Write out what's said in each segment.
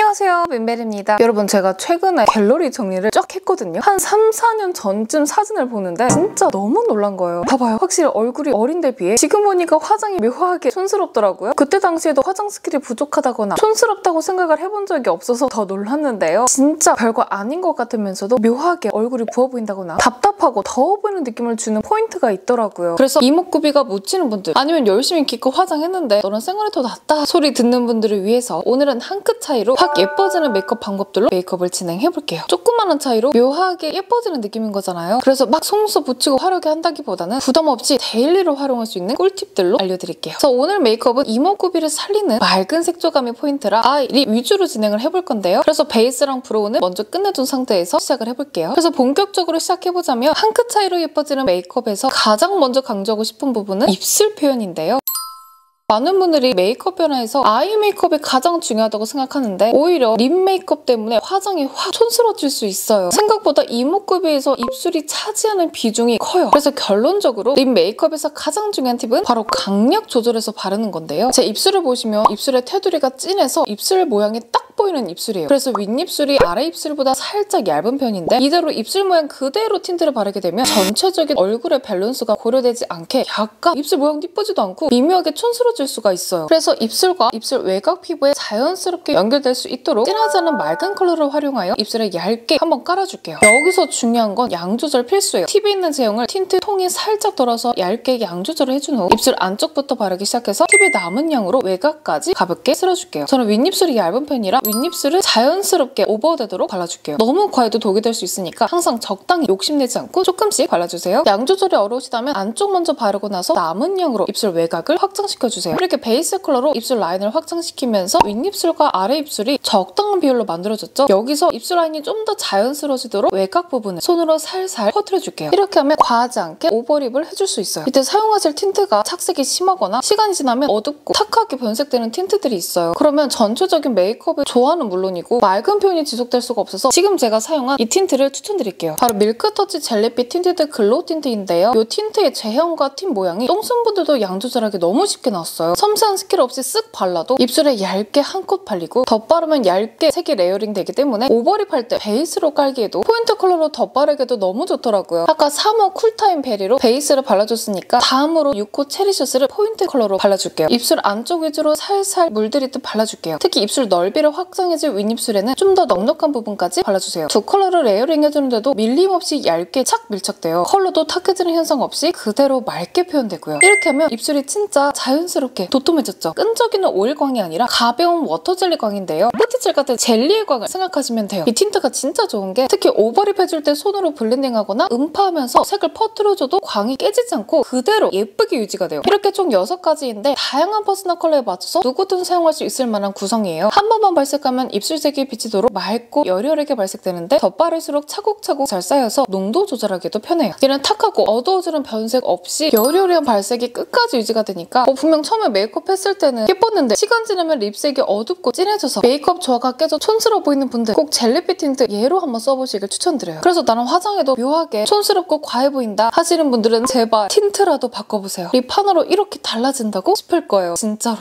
안녕하세요, 민벨입니다. 여러분, 제가 최근에 갤러리 정리를 쫙 했거든요. 한 3, 4년 전쯤 사진을 보는데 진짜 너무 놀란 거예요. 봐봐요. 확실히 얼굴이 어린 데 비해 지금 보니까 화장이 묘하게 촌스럽더라고요. 그때 당시에도 화장 스킬이 부족하다거나 촌스럽다고 생각을 해본 적이 없어서 더 놀랐는데요. 진짜 별거 아닌 것 같으면서도 묘하게 얼굴이 부어 보인다거나 답답하고 더워 보이는 느낌을 주는 포인트가 있더라고요. 그래서 이목구비가 묻히는 분들, 아니면 열심히 기껏 화장했는데 너는 생얼이 더 낫다 소리 듣는 분들을 위해서 오늘은 한 끗 차이로 확 예뻐지는 메이크업 방법들로 메이크업을 진행해볼게요. 조그마한 차이로 묘하게 예뻐지는 느낌인 거잖아요. 그래서 막 속눈썹 붙이고 화려하게 한다기보다는 부담 없이 데일리로 활용할 수 있는 꿀팁들로 알려드릴게요. 그래서 오늘 메이크업은 이목구비를 살리는 맑은 색조감이 포인트라 아이립 위주로 진행을 해볼 건데요. 그래서 베이스랑 브로우는 먼저 끝내둔 상태에서 시작을 해볼게요. 그래서 본격적으로 시작해보자면 한 끗 차이로 예뻐지는 메이크업에서 가장 먼저 강조하고 싶은 부분은 입술 표현인데요. 많은 분들이 메이크업 변화에서 아이 메이크업이 가장 중요하다고 생각하는데 오히려 립 메이크업 때문에 화장이 확 촌스러워질 수 있어요. 생각보다 이목구비에서 입술이 차지하는 비중이 커요. 그래서 결론적으로 립 메이크업에서 가장 중요한 팁은 바로 강약 조절해서 바르는 건데요. 제 입술을 보시면 입술의 테두리가 진해서 입술 모양이 딱 보이는 입술이에요. 그래서 윗입술이 아래 입술보다 살짝 얇은 편인데 이대로 입술 모양 그대로 틴트를 바르게 되면 전체적인 얼굴의 밸런스가 고려되지 않게 약간 입술 모양도 이쁘지도 않고 미묘하게 촌스러워질 수가 있어요. 그래서 입술과 입술 외곽 피부에 자연스럽게 연결될 수 있도록 진하지 않은 맑은 컬러를 활용하여 입술에 얇게 한번 깔아줄게요. 여기서 중요한 건 양 조절 필수예요. 팁이 있는 제형을 틴트 통에 살짝 덜어서 얇게 양 조절을 해준 후 입술 안쪽부터 바르기 시작해서 팁이 남은 양으로 외곽까지 가볍게 쓸어줄게요. 저는 윗입술이 얇은 편이라 윗입술을 자연스럽게 오버되도록 발라줄게요. 너무 과해도 독이 될 수 있으니까 항상 적당히 욕심내지 않고 조금씩 발라주세요. 양 조절이 어려우시다면 안쪽 먼저 바르고 나서 남은 양으로 입술 외곽을 확장시켜주세요. 이렇게 베이스 컬러로 입술 라인을 확장시키면서 윗입술과 아래 입술이 적당한 비율로 만들어졌죠? 여기서 입술 라인이 좀 더 자연스러워지도록 외곽 부분을 손으로 살살 퍼뜨려줄게요. 이렇게 하면 과하지 않게 오버립을 해줄 수 있어요. 이때 사용하실 틴트가 착색이 심하거나 시간이 지나면 어둡고 탁하게 변색되는 틴트들이 있어요. 그러면 전체적인 메이크업을 좋아하는 물론이고 맑은 표현이 지속될 수가 없어서 지금 제가 사용한 이 틴트를 추천드릴게요. 바로 밀크터치 젤리빛 틴티드 글로우 틴트인데요. 이 틴트의 제형과 틴 모양이 똥순분들도 양 조절하기 너무 쉽게 나왔어요. 섬세한 스킬 없이 쓱 발라도 입술에 얇게 한 컷 발리고 덧바르면 얇게 색이 레이어링 되기 때문에 오버립할 때 베이스로 깔기에도 포인트 컬러로 덧바르기도 너무 좋더라고요. 아까 3호 쿨타임 베리로 베이스를 발라줬으니까 다음으로 6호 체리셔스를 포인트 컬러로 발라줄게요. 입술 안쪽 위주로 살살 물들이듯 발라줄게요. 특히 입술 넓이를 확장해줄 윗입술에는 좀 더 넉넉한 부분까지 발라주세요. 두 컬러를 레이어링 해주는데도 밀림없이 얇게 착 밀착돼요. 컬러도 탁해지는 현상 없이 그대로 맑게 표현되고요. 이렇게 하면 입술이 진짜 자연스럽게 도톰해졌죠? 끈적이는 오일광이 아니라 가벼운 워터젤리 광인데요. 푸티젤 같은 젤리의 광을 생각하시면 돼요. 이 틴트가 진짜 좋은 게 특히 오버립 해줄 때 손으로 블렌딩하거나 음파하면서 색을 퍼뜨려줘도 광이 깨지지 않고 그대로 예쁘게 유지가 돼요. 이렇게 총 6가지인데 다양한 퍼스널 컬러에 맞춰서 누구든 사용할 수 있을 만한 구성이에요. 한 번만 발색하면 입술색이 비치도록 맑고 여리여리하게 발색되는데 덧바를수록 차곡차곡 잘 쌓여서 농도 조절하기도 편해요. 얘는 탁하고 어두워지는 변색 없이 여리여리한 발색이 끝까지 유지가 되니까 분명 처음에 메이크업 했을 때는 예뻤는데 시간 지나면 립색이 어둡고 진해져서 메이크업 조화가 깨져 촌스러워 보이는 분들 꼭 젤리빛 틴트 얘로 한번 써보시길 추천드려요. 그래서 나는 화장해도 묘하게 촌스럽고 과해 보인다 하시는 분들은 제발 틴트라도 바꿔보세요. 립 하나로 이렇게 달라진다고 싶을 거예요. 진짜로.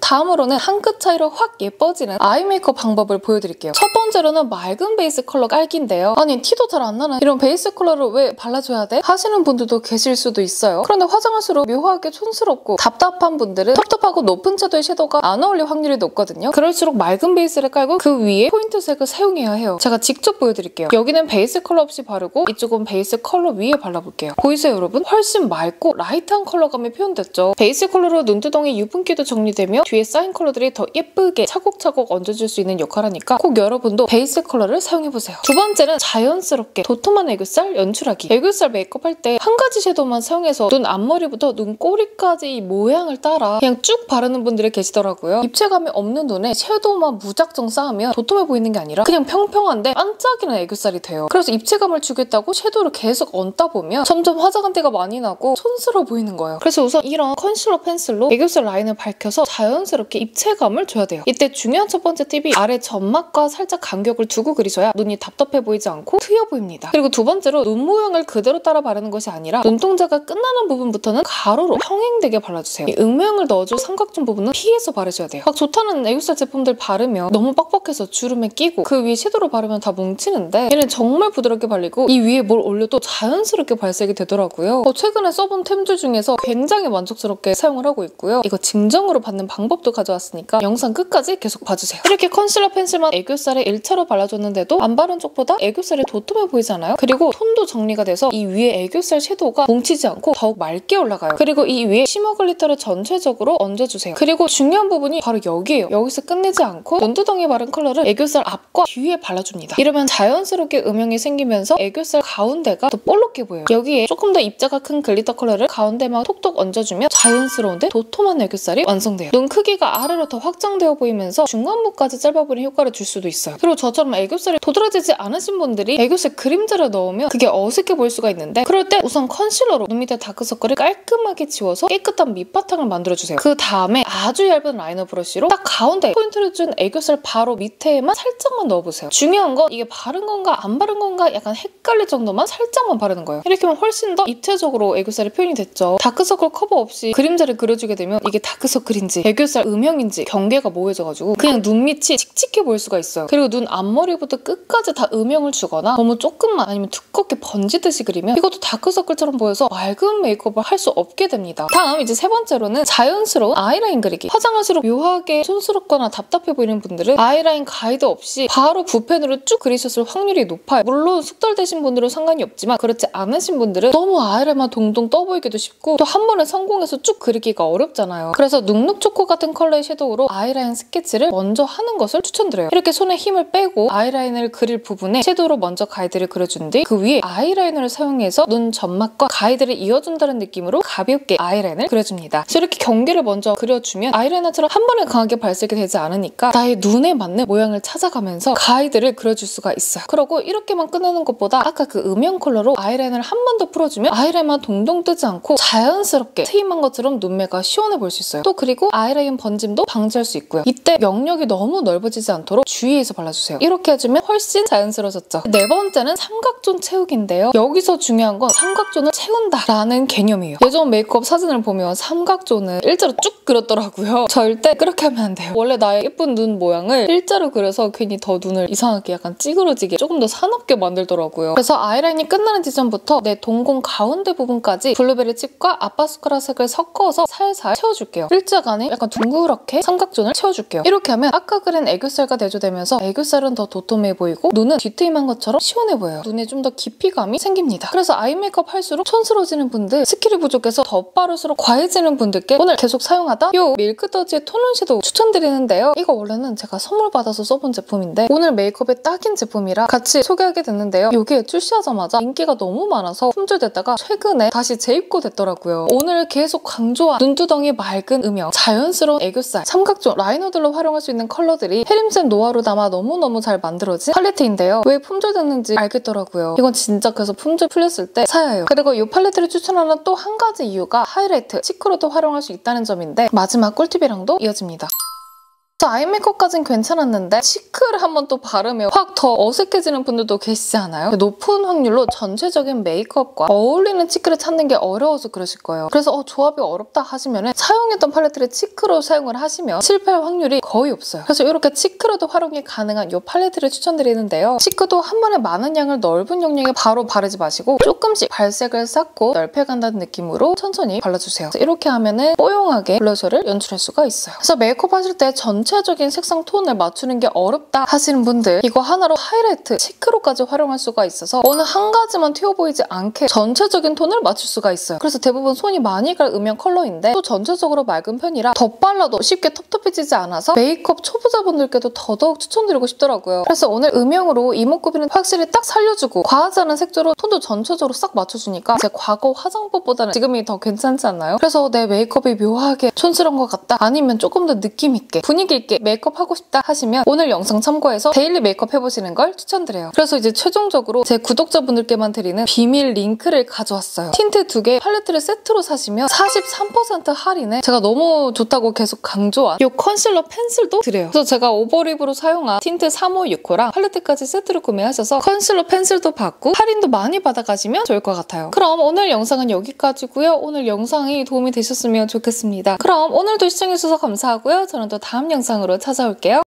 다음으로는 한 끗 차이로 확 예뻐지는 아이 메이크업 방법을 보여드릴게요. 첫 번째로는 맑은 베이스 컬러 깔기인데요. 아니 티도 잘 안 나는 이런 베이스 컬러를 왜 발라줘야 돼? 하시는 분들도 계실 수도 있어요. 그런데 화장할수록 묘하게 촌스럽고 답답한 분들은 텁텁하고 높은 채도의 섀도우가 안 어울릴 확률이 높거든요. 그럴수록 맑은 베이스를 깔고 그 위에 포인트색을 사용해야 해요. 제가 직접 보여드릴게요. 여기는 베이스 컬러 없이 바르고 이쪽은 베이스 컬러 위에 발라볼게요. 보이세요 여러분? 훨씬 맑고 라이트한 컬러감이 표현됐죠. 베이스 컬러로 눈두덩이 유분기도 정리되며 뒤에 쌓인 컬러들이 더 예쁘게 차곡차곡 얹어줄 수 있는 역할하니까 꼭 여러분도 베이스 컬러를 사용해보세요. 두 번째는 자연스럽게 도톰한 애교살 연출하기. 애교살 메이크업 할 때 한 가지 섀도우만 사용해서 눈 앞머리부터 눈꼬리까지 이 모양을 따라 그냥 쭉 바르는 분들이 계시더라고요. 입체감이 없는 눈에 섀도우만 무작정 쌓으면 도톰해 보이는 게 아니라 그냥 평평한데 반짝이는 애교살이 돼요. 그래서 입체감을 주겠다고 섀도우를 계속 얹다 보면 점점 화장한 때가 많이 나고 촌스러워 보이는 거예요. 그래서 우선 이런 컨실러 펜슬로 애교살 라인을 밝혀서 자연 자연스럽게 입체감을 줘야 돼요. 이때 중요한 첫 번째 팁이 아래 점막과 살짝 간격을 두고 그리셔야 눈이 답답해 보이지 않고 트여 보입니다. 그리고 두 번째로 눈 모양을 그대로 따라 바르는 것이 아니라 눈동자가 끝나는 부분부터는 가로로 평행되게 발라주세요. 이 음영을 넣어줄 삼각존 부분은 피해서 바르셔야 돼요. 막 좋다는 애교살 제품들 바르면 너무 빡빡해서 주름에 끼고 그 위에 섀도우로 바르면 다 뭉치는데 얘는 정말 부드럽게 발리고 이 위에 뭘 올려도 자연스럽게 발색이 되더라고요. 최근에 써본 템들 중에서 굉장히 만족스럽게 사용을 하고 있고요. 이거 증정으로 받는 방법도 가져왔으니까 영상 끝까지 계속 봐주세요. 이렇게 컨실러 펜슬만 애교살에 1차로 발라줬는데도 안 바른 쪽보다 애교살이 도톰해 보이잖아요. 그리고 톤도 정리가 돼서 이 위에 애교살 섀도우가 뭉치지 않고 더욱 맑게 올라가요. 그리고 이 위에 쉬머 글리터를 전체적으로 얹어주세요. 그리고 중요한 부분이 바로 여기예요. 여기서 끝내지 않고 눈두덩이에 바른 컬러를 애교살 앞과 뒤에 발라줍니다. 이러면 자연스럽게 음영이 생기면서 애교살 가운데가 더 볼록해 보여요. 여기에 조금 더 입자가 큰 글리터 컬러를 가운데만 톡톡 얹어주면 자연스러운데 도톰한 애교살이 완성돼요. 눈 크기가 아래로 더 확장되어 보이면서 중간부까지 짧아보이는 효과를 줄 수도 있어요. 그리고 저처럼 애교살이 도드라지지 않으신 분들이 애교살 그림자를 넣으면 그게 어색해 보일 수가 있는데 그럴 때 우선 컨실러로 눈 밑에 다크서클을 깔끔하게 지워서 깨끗한 밑바탕을 만들어주세요. 그 다음에 아주 얇은 라이너 브러쉬로 딱 가운데 포인트를 준 애교살 바로 밑에만 살짝만 넣어보세요. 중요한 건 이게 바른 건가 안 바른 건가 약간 헷갈릴 정도만 살짝만 바르는 거예요. 이렇게 하면 훨씬 더 입체적으로 애교살이 표현이 됐죠. 다크서클 커버 없이 그림자를 그려주게 되면 이게 다크서클인지 애교살 음영인지 경계가 모호해져가지고 그냥 눈 밑이 칙칙해 보일 수가 있어요. 그리고 눈 앞머리부터 끝까지 다 음영을 주거나 너무 조금만 아니면 두껍게 번지듯이 그리면 이것도 다크서클처럼 보여서 맑은 메이크업을 할 수 없게 됩니다. 다음 이제 세 번째로는 자연스러운 아이라인 그리기. 화장할수록 묘하게 촌스럽거나 답답해 보이는 분들은 아이라인 가이드 없이 바로 붓펜으로 쭉 그리셨을 확률이 높아요. 물론 숙달되신 분들은 상관이 없지만 그렇지 않으신 분들은 너무 아이라인만 동동 떠 보이기도 쉽고 또 한 번에 성공해서 쭉 그리기가 어렵잖아요. 그래서 눅눅초코 같은 컬러의 섀도우로 아이라인 스케치를 먼저 하는 것을 추천드려요. 이렇게 손에 힘을 빼고 아이라인을 그릴 부분에 섀도우로 먼저 가이드를 그려준 뒤 그 위에 아이라이너를 사용해서 눈 점막과 가이드를 이어준다는 느낌으로 가볍게 아이라인을 그려줍니다. 그래서 이렇게 경계를 먼저 그려주면 아이라이너처럼 한 번에 강하게 발색이 되지 않으니까 나의 눈에 맞는 모양을 찾아가면서 가이드를 그려줄 수가 있어요. 그리고 이렇게만 끝내는 것보다 아까 그 음영 컬러로 아이라인을 한 번 더 풀어주면 아이라인만 동동 뜨지 않고 자연스럽게 트임한 것처럼 눈매가 시원해 보일 수 있어요. 또 그리고 아이라인 번짐도 방지할 수 있고요. 이때 영역이 너무 넓어지지 않도록 주의해서 발라주세요. 이렇게 해주면 훨씬 자연스러워졌죠. 네 번째는 삼각존 채우기인데요. 여기서 중요한 건 삼각존을 채운다라는 개념이에요. 예전 메이크업 사진을 보면 삼각존을 일자로 쭉 그렸더라고요. 절대 그렇게 하면 안 돼요. 원래 나의 예쁜 눈 모양을 일자로 그려서 괜히 더 눈을 이상하게 약간 찌그러지게 조금 더 사납게 만들더라고요. 그래서 아이라인이 끝나는 지점부터 내 동공 가운데 부분까지 블루베리 칩과 아빠스카라색을 섞어서 살살 채워줄게요. 일자간에 약간 둥그렇게 삼각존을 채워줄게요. 이렇게 하면 아까 그린 애교살과 대조되면서 애교살은 더 도톰해 보이고 눈은 뒤트임한 것처럼 시원해 보여요. 눈에 좀 더 깊이감이 생깁니다. 그래서 아이 메이크업 할수록 촌스러워지는 분들, 스킬이 부족해서 덧바를수록 과해지는 분들께 오늘 계속 사용하다 이 밀크더지의 톤온 섀도우 추천드리는데요. 이거 원래는 제가 선물 받아서 써본 제품인데 오늘 메이크업에 딱인 제품이라 같이 소개하게 됐는데요. 이게 출시하자마자 인기가 너무 많아서 품절됐다가 최근에 다시 재입고 됐더라고요. 오늘 계속 강조한 눈두덩이 맑은 음영, 자연스러운 애교살, 삼각존, 라이너들로 활용할 수 있는 컬러들이 해림샘 노화로 담아 너무너무 잘 만들어진 팔레트인데요. 왜 품절됐는지 알겠더라고요. 이건 진짜 그래서 품절 풀렸을 때 사야 해요. 그리고 이 팔레트를 추천하는 또 한 가지 이유가 하이라이트, 치크로도 활용할 수 있다는 점인데 마지막 꿀팁이랑도 이어집니다. 아이 메이크업까진 괜찮았는데 치크를 한번 또 바르면 확 더 어색해지는 분들도 계시지 않아요? 높은 확률로 전체적인 메이크업과 어울리는 치크를 찾는 게 어려워서 그러실 거예요. 그래서 조합이 어렵다 하시면 사용했던 팔레트를 치크로 사용을 하시면 실패할 확률이 거의 없어요. 그래서 이렇게 치크로도 활용이 가능한 이 팔레트를 추천드리는데요. 치크도 한 번에 많은 양을 넓은 용량에 바로 바르지 마시고 조금씩 발색을 쌓고 넓혀간다는 느낌으로 천천히 발라주세요. 이렇게 하면 뽀용하게 블러셔를 연출할 수가 있어요. 그래서 메이크업 하실 때 전체적인 색상 톤을 맞추는 게 어렵다 하시는 분들 이거 하나로 하이라이트, 치크로까지 활용할 수가 있어서 어느 한 가지만 튀어 보이지 않게 전체적인 톤을 맞출 수가 있어요. 그래서 대부분 손이 많이 갈 음영 컬러인데 또 전체적으로 맑은 편이라 덧발라도 쉽게 텁텁해지지 않아서 메이크업 초보자분들께도 더더욱 추천드리고 싶더라고요. 그래서 오늘 음영으로 이목구비는 확실히 딱 살려주고 과하지 않은 색조로 톤도 전체적으로 싹 맞춰주니까 제 과거 화장법보다는 지금이 더 괜찮지 않나요? 그래서 내 메이크업이 묘하게 촌스러운 것 같다? 아니면 조금 더 느낌 있게 분위기 있게 메이크업 하고 싶다 하시면 오늘 영상 참고해서 데일리 메이크업 해보시는 걸 추천드려요. 그래서 이제 최종적으로 제 구독자분들께만 드리는 비밀 링크를 가져왔어요. 틴트 2개 팔레트를 세트로 사시면 43% 할인에 제가 너무 좋다고 계속 강조한 이 컨실러 펜슬도 드려요. 그래서 제가 오버립으로 사용한 틴트 3569랑 팔레트까지 세트로 구매하셔서 컨실러 펜슬도 받고 할인도 많이 받아가시면 좋을 것 같아요. 그럼 오늘 영상은 여기까지고요. 오늘 영상이 도움이 되셨으면 좋겠습니다. 그럼 오늘도 시청해주셔서 감사하고요. 저는 또 다음 영상으로 찾아올게요.